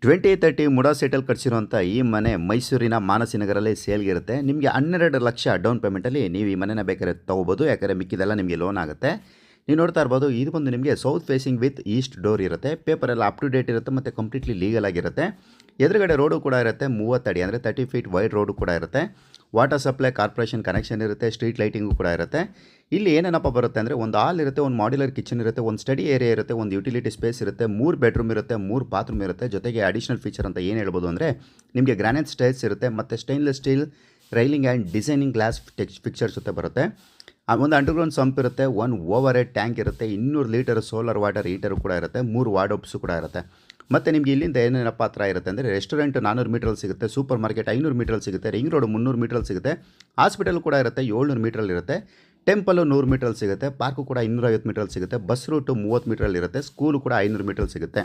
2030 ಮುಡಾ ಸೈಟಲ್ಲಿ ಕಟ್ಸಿರುವಂಥ ಈ ಮನೆ ಮೈಸೂರಿನ ಮಾನಸಿನಗರಲ್ಲಿ ಸೇಲ್ಗಿರುತ್ತೆ. ನಿಮಗೆ 12,00,000 ಡೌನ್ ಪೇಮೆಂಟಲ್ಲಿ ನೀವು ಈ ಮನೆನ ಬೇಕಾದ್ರೆ ತೊಗೋಬೋದು. ಯಾಕಂದರೆ ಮಿಕ್ಕಿದೆಲ್ಲ ನಿಮಗೆ ಲೋನ್ ಆಗುತ್ತೆ. ನೀವು ನೋಡ್ತಾ ಇರ್ಬೋದು, ಇದು ಬಂದು ನಿಮಗೆ south facing with East door ಇರುತ್ತೆ. ಪೇಪರ್ ಎಲ್ಲ ಅಪ್ ಟು ಡೇಟ್ ಇರುತ್ತೆ ಮತ್ತು ಕಂಪ್ಲೀಟ್ಲಿ ಲೀಗಲ್ ಆಗಿರುತ್ತೆ. ಎದುರುಗಡೆ ರೋಡು ಕೂಡ ಇರುತ್ತೆ, 30 ಅಡಿ ಅಂದರೆ 30 ಫೀಟ್ ವೈಡ್ ರೋಡು ಕೂಡ ಇರುತ್ತೆ. ವಾಟರ್ ಸಪ್ಲೈ ಕಾರ್ಪೊರೇಷನ್ ಕನೆಕ್ಷನ್ ಇರುತ್ತೆ, ಸ್ಟ್ರೀಟ್ ಲೈಟಿಂಗು ಕೂಡ ಇರುತ್ತೆ. ಇಲ್ಲಿ ಏನೇನಪ್ಪ ಬರುತ್ತೆ ಅಂದರೆ ಒಂದು ಹಾಲ್ ಇರುತ್ತೆ, ಒಂದು ಮಾಡ್ಯುಲರ್ ಕಿಚನ್ ಇರುತ್ತೆ, ಒಂದು ಸ್ಟಡಿ ಏರಿಯಾ ಇರುತ್ತೆ, ಒಂದು ಯುಟಿಲಿಟಿ ಸ್ಪೇಸ್ ಇರುತ್ತೆ, 3 ಬೆಡ್ರೂಮ್ ಇರುತ್ತೆ, 3 ಬಾತ್ರೂಮ್ ಇರುತ್ತೆ. ಜೊತೆಗೆ ಅಡಿಷನಲ್ ಫೀಚರ್ ಅಂತ ಏನು ಹೇಳ್ಬೋದು ಅಂದರೆ ನಿಮಗೆ ಗ್ರಾನೈಟ್ ಸ್ಟೈಲ್ಸ್ ಇರುತ್ತೆ ಮತ್ತು stainless steel railing and designing glass fixtures ಜೊತೆ ಬರುತ್ತೆ. ಒಂದು ಅಂಡರ್ಗ್ರೌಂಡ್ ಸಂಪ್ ಇರುತ್ತೆ, ಒಂದು ಓವರ್ ಹೆಡ್ ಟ್ಯಾಂಕ್ ಇರುತ್ತೆ, 200 ಲೀಟರ್ ಸೋಲಾರ್ ವಾಟರ್ ಹೀಟರು ಕೂಡ ಇರುತ್ತೆ, 3 ವಾರ್ಡ್ರೋಬ್ಸು ಕೂಡ ಇರುತ್ತೆ. ಮತ್ತು ನಿಮಗೆ ಇಲ್ಲಿಂದ ಏನೇನಪ್ಪ ಹತ್ರ ಇರುತ್ತೆ ಅಂದರೆ ರೆಸ್ಟೋರೆಂಟ್ 400 ಮೀಟ್ರಲ್ಲಿ ಸಿಗುತ್ತೆ, ಸೂಪರ್ ಮಾರ್ಕೆಟ್ 500 ಮೀಟ್ರಲ್ಲಿ ಸಿಗುತ್ತೆ, ರಿಂಗ್ ರೋಡ್ 300 ಮೀಟ್ರಲ್ಲಿ ಸಿಗುತ್ತೆ, ಹಾಸ್ಪಿಟಲ್ ಕೂಡ ಇರುತ್ತೆ 700 ಮೀಟ್ರಲ್ಲಿ ಇರುತ್ತೆ, ಟೆಂಪಲು 100 ಮೀಟ್ರಲ್ಲಿ ಸಿಗುತ್ತೆ, ಪಾರ್ಕು ಕೂಡ 250 ಮೀಟ್ರಲ್ಲಿ ಸಿಗುತ್ತೆ, ಬಸ್ ರೂಟು 30 ಮೀಟ್ರಲ್ಲಿ ಇರುತ್ತೆ, ಸ್ಕೂಲು ಕೂಡ 500 ಮೀಟ್ರಲ್ಲಿ ಸಿಗುತ್ತೆ.